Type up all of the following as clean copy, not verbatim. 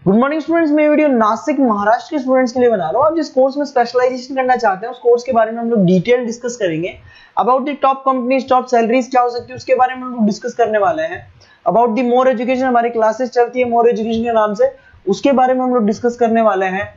Good morning students, मैं video Nashik Maharashtra के students के लिए बना रहा हूँ। आप जिस कोर्स में स्पेशलाइजेशन करना चाहते हैं उस कोर्स के बारे में हम लोग डिटेल डिस्कस करेंगे। About the top companies, top salaries क्या हो सकती है उसके बारे में हम लोग डिस्कस करने वाले हैं। अबाउट द मोर एजुकेशन, हमारी क्लासेस चलती है मोर एजुकेशन के नाम से, उसके बारे में हम लोग डिस्कस करने वाले हैं।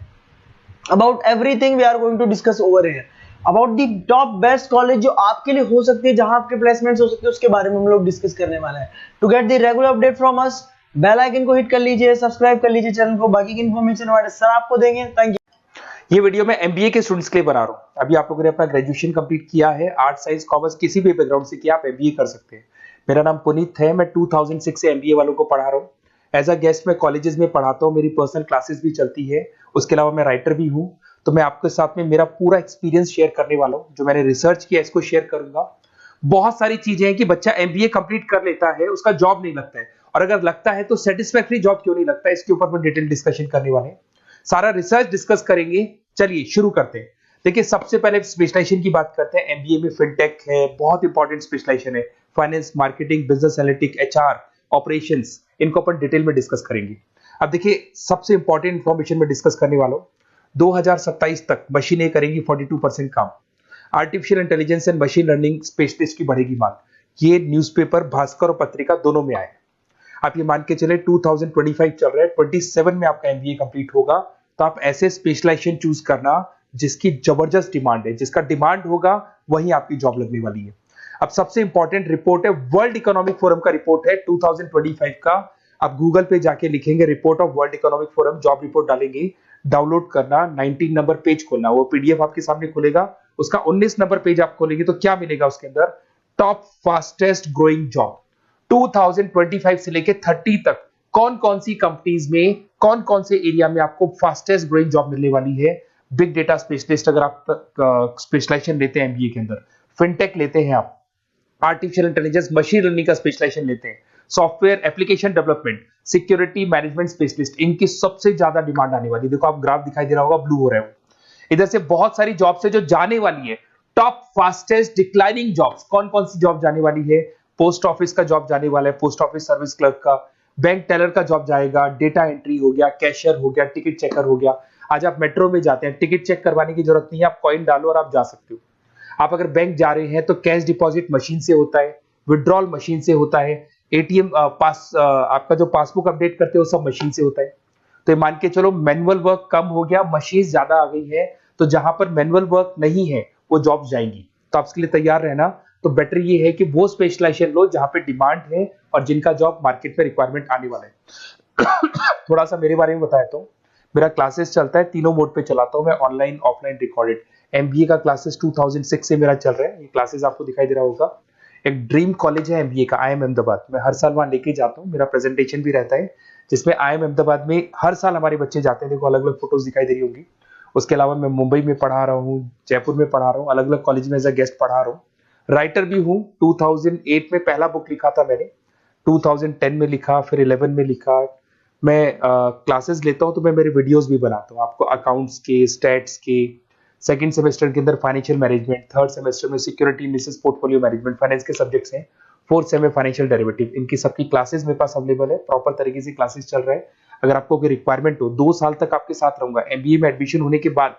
About everything we are going to discuss over here. About the top best college जो आपके लिए हो सकती है, जहां आपके प्लेसमेंट्स हो सकते हैं, उसके बारे में हम लोग डिस्कस करने वाले हैं। To get the regular update from us, bell icon को हिट कर लीजिए, सब्सक्राइब कर लीजिए चैनल को। बाकी की इन्फॉर्मेशन हमारे सर आपको देंगे। Thank you. ये वीडियो मैं एमबीए के स्टूडेंट्स के लिए बना रहा हूँ। अभी आप लोगों ने अपना ग्रेजुएशन कंप्लीट किया है, आर्ट साइंस कॉमर्स किसी भी बैकग्राउंड से किया, आप एमबीए कर सकते हैं। मेरा नाम पुनीत है, मैं 2006 से एमबीए वालों को पढ़ा रहा हूँ। एज अ गेस्ट मैं कॉलेजेस में पढ़ाता हूँ, मेरी पर्सनल क्लासेस भी चलती है। उसके अलावा मैं राइटर भी हूँ। तो मैं आपके साथ में मेरा पूरा एक्सपीरियंस शेयर करने वाला हूँ, जो मैंने रिसर्च किया इसको शेयर करूंगा। बहुत सारी चीजें हैं कि बच्चा एमबीए कंप्लीट कर लेता है, उसका जॉब नहीं लगता है, और अगर लगता है तो सेटिस्फैक्टरी जॉब क्यों नहीं लगता है, इसके ऊपर में डिटेल डिस्कशन करने वाले हैं। सारा रिसर्च डिस्कस करेंगे। चलिए शुरू करते हैं। देखिए, सबसे पहले स्पेशलाइजेशन की बात करते हैं। एमबीए में फिनटेक है, बहुत इंपॉर्टेंट स्पेशलाइजेशन है। Finance, marketing, business analytic, HR, operations, इनको अपन डिटेल में डिस्कस करेंगे। अब देखिए, सबसे इंपॉर्टेंट इंफॉर्मेशन में डिस्कस करने वाला हूं। 2027 तक मशीनें करेंगी 42% काम। Artificial intelligence and machine learning specialist की बढ़ेगी मांग। ये न्यूज़पेपर, भास्कर और पत्रिका दोनों में आए। आप ये मान के चले 2025 चल रहा है, 27 में आपका एमबीए कंप्लीट होगा। तो आप ऐसे स्पेशलाइजेशन चूज करना जिसकी जबरदस्त डिमांड है, जिसका डिमांड होगा वही आपकी जॉब लगने वाली है। अब सबसे इंपॉर्टेंट रिपोर्ट है, वर्ल्ड इकोनॉमिक फोरम का रिपोर्ट है 2025 का। आप गूगल पे जाके लिखेंगे report of world economic forum, job report डालेंगे, डाउनलोड करना, 19 नंबर पेज खोलना, वो पीडीएफ आपके सामने खुलेगा। उसका 19 नंबर पेज आप खोलेंगे तो क्या मिलेगा उसके अंदर? टॉप फास्टेस्ट ग्रोइंग जॉब 2025 से लेके 30 तक कौन कौन सी कंपनीज में, कौन कौन से एरिया में आपको फास्टेस्ट ग्रोइंग जॉब मिलने वाली है। बिग डेटा स्पेशलिस्ट अगर आप स्पेशलाइजेशन लेते हैं एमबीए के अंदर, फिनटेक लेते हैं आप, आर्टिफिशियल इंटेलिजेंस मशीन लर्निंग का स्पेशलाइजेशन लेते हैं, software application development, security management specialist, इनकी सबसे ज्यादा डिमांड आने वाली है। देखो, आप ग्राफ दिखाई दे रहा होगा, ब्लू हो रहा है। इधर से बहुत सारी जॉब्स है जो जाने वाली है। टॉप फास्टेस्ट डिक्लाइनिंग जॉब्स, कौन कौन सी जॉब जाने वाली है? पोस्ट ऑफिस का जॉब जाने वाला है, पोस्ट ऑफिस सर्विस क्लर्क का, बैंक टेलर का जॉब जाएगा, डेटा एंट्री हो गया, कैशियर हो गया, टिकट चेकर हो गया। आज आप मेट्रो में जाते हैं, टिकट चेक करवाने की जरूरत नहीं है, आप कॉइन डालो और आप जा सकते हो। आप अगर बैंक जा रहे हैं तो कैश डिपॉजिट मशीन से होता है, विड्रॉल मशीन से होता है, एटीएम आपका जो पासबुक अपडेट करते हो सब मशीन से होता है। तो मान के चलो मैनुअल वर्क कम हो गया, मशीन ज्यादा आ गई है, तो जहां पर मैनुअल वर्क नहीं है वो जॉब जाएंगी। तो आप इसके लिए तैयार रहना। तो बेटर ये है कि वो स्पेशलाइजेशन लो जहां पे डिमांड है और जिनका जॉब मार्केट में रिक्वायरमेंट आने वाला है। थोड़ा सा मेरे बारे में बताया तो, मेरा क्लासेस चलता है, तीनों मोड पे चलाता हूं मैं, ऑनलाइन, ऑफलाइन, रिकॉर्डेड। एमबीए का क्लासेस 2006 से मेरा चल रहा है। ये क्लासेस आपको दिखाई दे रहा होगा। एक ड्रीम कॉलेज है एमबीए का, आईएम अहमदाबाद। मैं हर साल वहां लेके जाता हूँ, मेरा प्रेजेंटेशन भी रहता है, जिसमें आईएम अहमदाबाद में हर साल हमारे बच्चे जाते हैं। देखो, अलग अलग फोटोज दिखाई दे रही होंगी। उसके अलावा मैं मुंबई में पढ़ा रहा हूँ, जयपुर में पढ़ा रहा हूँ, अलग अलग कॉलेज में एज अ गेस्ट पढ़ा रहा हूँ। राइटर भी हूँ। 2008 में पहला बुक लिखा था मैंने, 2010 में लिखा, फिर 11 में लिखा। मैं क्लासेस लेता हूँ तो मैं मेरे वीडियोस भी बनाता हूँ आपको, अकाउंट्स के, स्टैट्स के। सेकंड सेमेस्टर के अंदर फाइनेंशियल मैनेजमेंट, थर्ड सेमेस्टर में security analysis, portfolio management, finance के सब्जेक्ट्स हैं। फोर्थ सेम में फाइनेंशियल डेरिवेटिव। इनकी सबकी क्लासेस मेरे पास अवेलेबल है, प्रॉपर तरीके से क्लासेस चल रहा है। अगर आपको कोई रिक्वायरमेंट हो, 2 साल तक आपके साथ रहूंगा। एमबीए में एडमिशन होने के बाद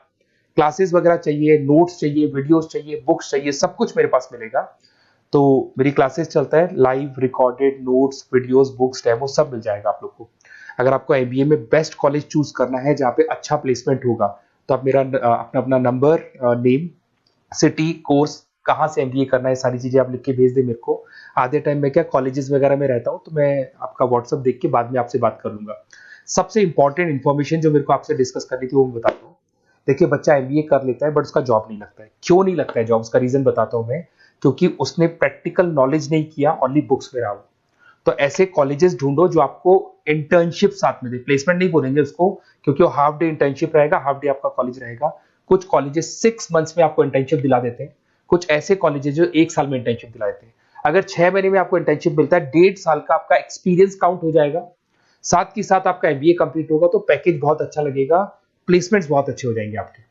क्लासेस वगैरह चाहिए, नोट्स चाहिए, वीडियोस चाहिए, बुक्स चाहिए, सब कुछ मेरे पास मिलेगा। तो मेरी क्लासेस चलता है, live, recorded, notes, videos, books, demo सब मिल जाएगा आप लोग को। अगर आपको एमबीए में बेस्ट कॉलेज चूज करना है जहाँ पे अच्छा प्लेसमेंट होगा, तो आप मेरा अपना नंबर, नेम, सिटी, कोर्स, कहाँ से एमबीए करना है, सारी चीजें आप लिख के भेज दे मेरे को। आधे टाइम में क्या कॉलेजेस वगैरह में रहता हूँ, तो मैं आपका व्हाट्सएप देख के बाद में आपसे बात कर लूंगा। सबसे इंपॉर्टेंट इन्फॉर्मेशन जो मेरे को आपसे डिस्कस करनी थी वो मैं बताता हूँ। देखिए, बच्चा एमबीए कर लेता है बट उसका जॉब नहीं लगता है। क्यों नहीं लगता है जॉब? उसका रीजन बताता हूँ मैं। क्योंकि उसने प्रैक्टिकल नॉलेज नहीं किया, ओनली बुक्स में रहा। तो ऐसे कॉलेजेस ढूंढो जो आपको इंटर्नशिप साथ में दे। प्लेसमेंट नहीं बोलेंगे उसको, क्योंकि वो हाफ डे इंटर्नशिप रहेगा, हाफ डे आपका कॉलेज रहेगा। कुछ कॉलेजेस 6 मंथ्स में आपको इंटर्नशिप दिला देते हैं, कुछ ऐसे कॉलेजेस जो 1 साल में इंटर्नशिप दिला देते हैं। अगर 6 महीने में आपको इंटर्नशिप मिलता है, 1.5 साल का आपका एक्सपीरियंस काउंट हो जाएगा। साथ ही साथ आपका एमबीए कंप्लीट होगा तो पैकेज बहुत अच्छा लगेगा, प्लेसमेंट्स बहुत अच्छे हो जाएंगे आपके।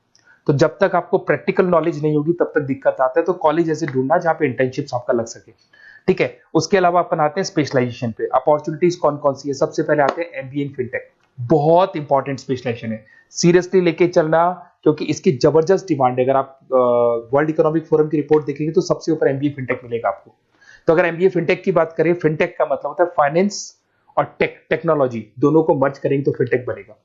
तो जब तक आपको प्रैक्टिकल नॉलेज नहीं होगी तब तक दिक्कत आता है। तो कॉलेज ऐसे ढूंढना जहाँ पे इंटर्नशिप आपका लग सके, ठीक है। उसके अलावा अपन आते हैं स्पेशलाइजेशन पे। अपॉर्चुनिटीज कौन कौन सी है? सबसे पहले आते हैं एमबीए इन फिनटेक। बहुत इंपॉर्टेंट स्पेशलाइजेशन है, सीरियसली लेके चलना, क्योंकि इसकी जबरदस्त डिमांड है। अगर आप वर्ल्ड इकोनॉमिक फोरम की रिपोर्ट देखेंगे तो सबसे ऊपर एमबीए फिनटेक मिलेगा आपको। तो अगर एमबीए फिनटेक की बात करें, फिनटेक का मतलब होता है फाइनेंस और टेक्नोलॉजी, दोनों को मर्ज करेंगे तो फिनटेक बनेगा।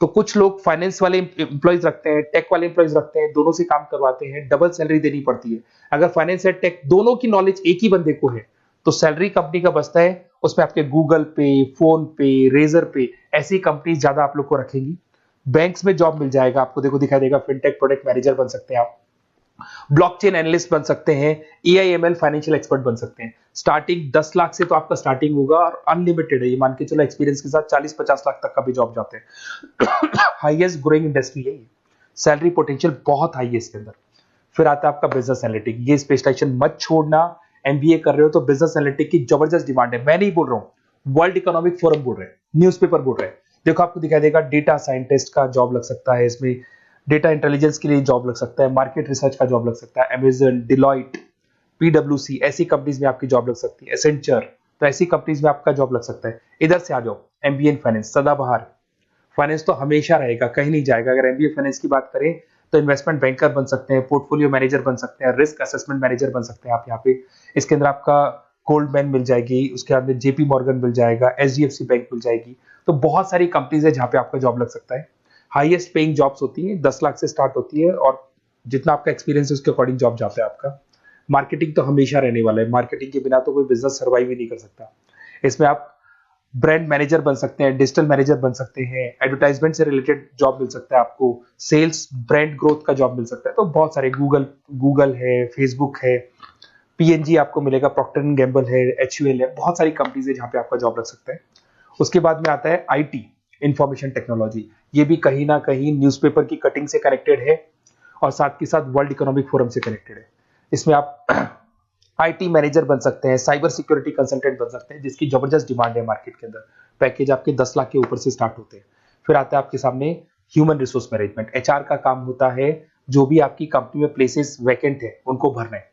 तो कुछ लोग फाइनेंस वाले एम्प्लॉइज रखते हैं, टेक वाले एम्प्लॉइज रखते हैं, दोनों से काम करवाते हैं, डबल सैलरी देनी पड़ती है। अगर फाइनेंस और टेक दोनों की नॉलेज एक ही बंदे को है तो सैलरी कंपनी का बचता है, उसमें आपके गूगल पे, फोन पे, रेजर पे, ऐसी कंपनी ज्यादा आप लोग को रखेंगी। बैंक्स में जॉब मिल जाएगा आपको, देखो दिखाई देगा, फिनटेक प्रोडक्ट मैनेजर बन सकते हैं आप, ब्लॉकचेन एनालिस्ट बन सकते हैं, एआईएमएल फाइनेंशियल एक्सपर्ट बन सकते हैं। स्टार्टिंग 10 लाख से तो आपका स्टार्टिंग होगा और अनलिमिटेड है, ये मान के चलो एक्सपीरियंस के साथ 40-50 लाख तक का भी जॉब जाते हैं। हाईएस्ट ग्रोइंग इंडस्ट्री है ये, सैलरी पोटेंशियल बहुत हाई है इसके अंदर। फिर आता है आपका बिजनेस एनालिटिक, ये स्पेशलाइजेशन मत छोड़ना। एमबीए कर रहे हो तो बिजनेस एनालिटिक की जबरदस्त डिमांड है। मैं नहीं बोल रहा हूं, वर्ल्ड इकोनॉमिक फोरम बोल रहे हैं, न्यूज़पेपर बोल रहे हैं। देखो आपको दिखाई देगा, डेटा साइंटिस्ट का जॉब लग सकता है इसमें, डेटा इंटेलिजेंस के लिए जॉब लग सकता है, मार्केट रिसर्च का जॉब लग सकता है, अमेजन, डिलॉइट, पीडब्ल्यूसी, ऐसी कंपनीज में आपकी जॉब लग सकती है, एसेंचर, तो ऐसी कंपनीज में आपका जॉब लग सकता है। इधर से आ जाओ, एमबीए इन फाइनेंस, सदाबहार, फाइनेंस तो हमेशा रहेगा, कहीं नहीं जाएगा। अगर एमबीए फाइनेंस की बात करें तो इन्वेस्टमेंट बैंकर बन सकते हैं, पोर्टफोलियो मैनेजर बन सकते हैं, रिस्क असेसमेंट मैनेजर बन सकते हैं आप यहाँ पे। इसके अंदर आपका गोल्डमैन मिल जाएगी, उसके बाद में जेपी मॉर्गन मिल जाएगा, एचडीएफसी बैंक मिल जाएगी। तो बहुत सारी कंपनीज है जहाँ पे आपका जॉब लग सकता है। हाईएस्ट पेइंग जॉब्स होती है, 10 लाख से स्टार्ट होती है, और जितना आपका एक्सपीरियंस है उसके अकॉर्डिंग जॉब जाता है आपका। मार्केटिंग तो हमेशा रहने वाला है, मार्केटिंग के बिना तो कोई बिजनेस सर्वाइव ही नहीं कर सकता। इसमें आप ब्रांड मैनेजर बन सकते हैं, डिजिटल मैनेजर बन सकते हैं, एडवर्टाइजमेंट से रिलेटेड जॉब मिल सकता है आपको, सेल्स ब्रांड ग्रोथ का जॉब मिल सकता है। तो बहुत सारे, गूगल है, फेसबुक है, पीएनजी आपको मिलेगा, प्रॉक्टर एंड गैम्बल है, एचयूएल है, बहुत सारी कंपनीज है जहाँ पे आपका जॉब लग सकता है। उसके बाद में आता है आईटी, इंफॉर्मेशन टेक्नोलॉजी, ये भी कहीं ना कहीं न्यूज़पेपर की कटिंग से कनेक्टेड है और साथ के साथ वर्ल्ड इकोनॉमिक फोरम से कनेक्टेड है। इसमें आप आईटी मैनेजर बन सकते हैं, साइबर सिक्योरिटी कंसल्टेंट बन सकते हैं, जिसकी जबरदस्त डिमांड है मार्केट के अंदर। पैकेज आपके 10 लाख के ऊपर से स्टार्ट होते हैं। फिर आता है आपके सामने ह्यूमन रिसोर्स मैनेजमेंट, एचआर का काम होता है, जो भी आपकी कंपनी में प्लेसेस वैकेंट है उनको भरना है,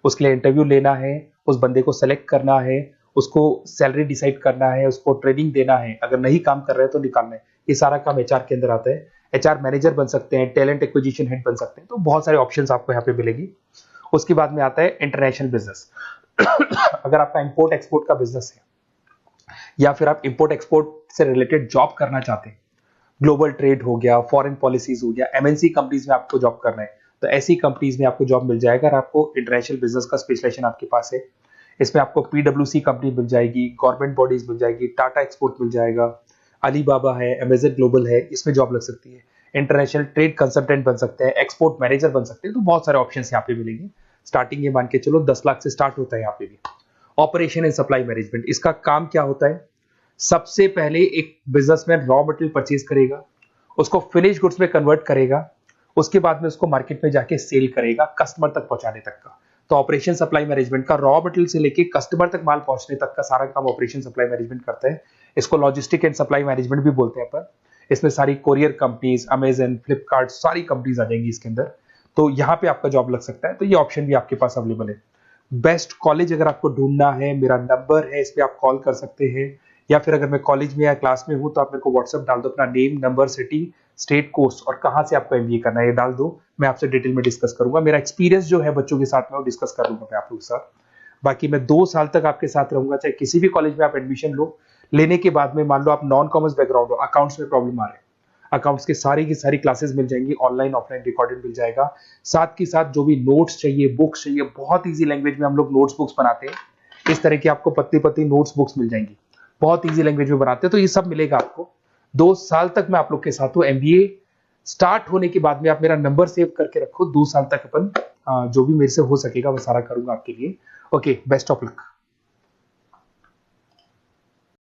उसके लिए इंटरव्यू लेना है, उस बंदे को सेलेक्ट करना है, उसको सैलरी डिसाइड करना है, उसको ट्रेनिंग देना है, अगर नहीं काम कर रहे हैं तो निकालना है। ये सारा काम एचआर के अंदर आता है। एचआर मैनेजर बन सकते हैं, टैलेंट एक्विजिशन हेड बन सकते हैं। तो बहुत सारे ऑप्शंस आपको यहाँ पे मिलेगी। उसके बाद में आता है इंटरनेशनल बिजनेस। अगर आपका इंपोर्ट एक्सपोर्ट का बिजनेस है या फिर आप इंपोर्ट एक्सपोर्ट से रिलेटेड जॉब करना चाहते हैं, ग्लोबल ट्रेड हो गया, फॉरेन पॉलिसीज हो गया, एमएनसी कंपनीज में आपको जॉब करना है, तो ऐसी कंपनीज में आपको जॉब मिल जाएगा। अगर आपको इंटरनेशनल बिजनेस का स्पेशलाइजेशन आपके पास है, इसमें आपको पीडब्ल्यूसी कंपनी मिल जाएगी, गवर्नमेंट बॉडीज मिल जाएगी, टाटा एक्सपोर्ट मिल जाएगा, अलीबाबा है, अमेजन ग्लोबल है, इसमें जॉब लग सकती है। इंटरनेशनल ट्रेड कंसल्टेंट बन सकते हैं, एक्सपोर्ट मैनेजर बन सकते हैं। तो बहुत सारे ऑप्शन यहाँ पे मिलेंगे। स्टार्टिंग ये मान के चलो 10 लाख से स्टार्ट होता है यहाँ पे भी। ऑपरेशन एंड सप्लाई मैनेजमेंट, इसका काम क्या होता है? सबसे पहले एक बिजनेसमैन रॉ मटेरियल परचेज करेगा, उसको फिनिश गुड्स में कन्वर्ट करेगा, उसके बाद में उसको मार्केट में जाके सेल करेगा, कस्टमर तक पहुंचाने तक का। तो ऑपरेशन सप्लाई मैनेजमेंट का रॉ मटेरियल से लेके कस्टमर तक माल पहुंचने तक का सारा काम ऑपरेशन सप्लाई मैनेजमेंट करता है। इसको लॉजिस्टिक एंड सप्लाई मैनेजमेंट भी बोलते हैं अपन। इसमें सारी कोरियर कंपनीज, अमेजन, फ्लिपकार्ट, सारी कंपनीज आ जाएंगी इसके अंदर। तो यहाँ पे आपका जॉब लग सकता है। तो ये ऑप्शन भी आपके पास अवेलेबल है। बेस्ट कॉलेज अगर आपको ढूंढना है, मेरा नंबर है, इस पे आप कॉल कर सकते हैं, या फिर अगर मैं कॉलेज में या क्लास में हूं तो आप मेरे को व्हाट्सएप डाल दो, अपना name, number, city, state, course और कहां से आपको एमबीए करना है ये डाल दो। मैं आपसे डिटेल में डिस्कस करूंगा। मेरा एक्सपीरियंस जो है बच्चों के साथ में वो डिस्कस कर लूंगा मैं आप लोगों के साथ। बाकी मैं 2 साल तक आपके साथ रहूंगा, चाहे किसी भी कॉलेज में आप एडमिशन लो। लेने के बाद में मान लो आप नॉन कॉमर्स बैकग्राउंड हो, अकाउंट्स में प्रॉब्लम आ रहा है, अकाउंट्स की सारी क्लासेस मिल जाएंगी, ऑनलाइन ऑफलाइन रिकॉर्डेड मिल जाएगा। साथ के साथ जो भी नोट्स चाहिए, बुक्स चाहिए, बहुत ईजी लैंग्वेज में हम लोग नोट्स बुक्स बनाते हैं। इस तरह की आपको पतली पतली नोट्स बुक्स मिल जाएंगी, बहुत ईजी लैंग्वेज में बनाते हैं। तो ये सब मिलेगा आपको। 2 साल तक मैं आप लोग के साथ हूँ। एमबीए स्टार्ट होने के बाद में आप मेरा नंबर सेव करके रखो। 2 साल तक अपन जो भी मेरे से हो सकेगा वो सारा करूंगा आपके लिए। Okay, best of luck.